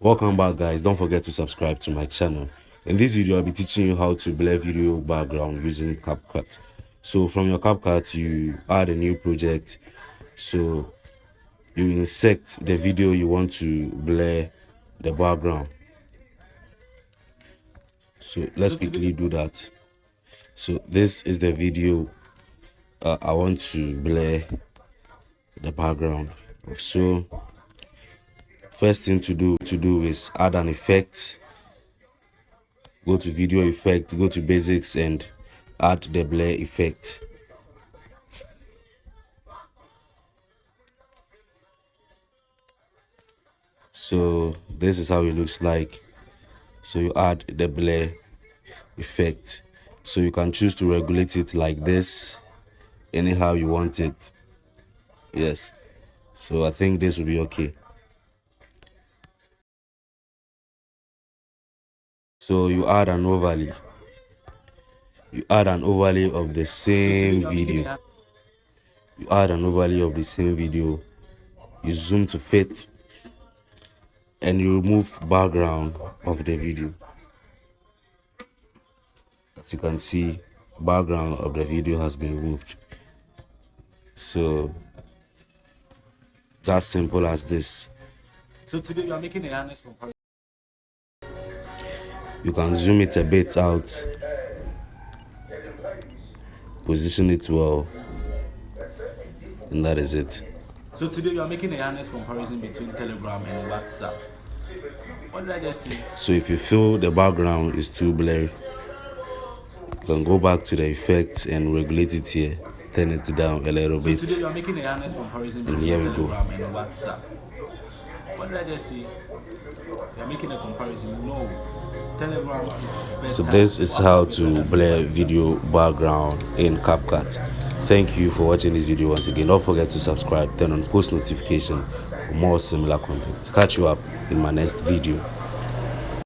Welcome back, guys. Don't forget to subscribe to my channel. In this video I'll be teaching you how to blur video background using CapCut. So from your CapCut you add a new project, so you insert the video you want to blur the background. So let's quickly do that. So this is the video I want to blur the background. So first thing to do is add an effect. Go to video effect, go to basics and add the blur effect. So this is how it looks like. So you add the blur effect, so you can choose to regulate it like this, anyhow you want it. Yes, so I think this will be okay. So you add an overlay. You add an overlay of the same video. You add an overlay of the same video. You zoom to fit, and you remove background of the video. As you can see, background of the video has been removed. So just simple as this. So today we are making a harness comparison. You can zoom it a bit out, position it well, and that is it. So today we are making a harness comparison between Telegram and WhatsApp. What did I just say? So if you feel the background is too blurry, you can go back to the effects and regulate it here, turn it down a little bit. So today we are making a harness comparison between Telegram and WhatsApp. What did I just say? We are making a comparison. No, Telegram is better. So this is how to blur video background in CapCut. Thank you for watching this video once again. Don't forget to subscribe, turn on post notification for more similar content. Catch you up in my next video.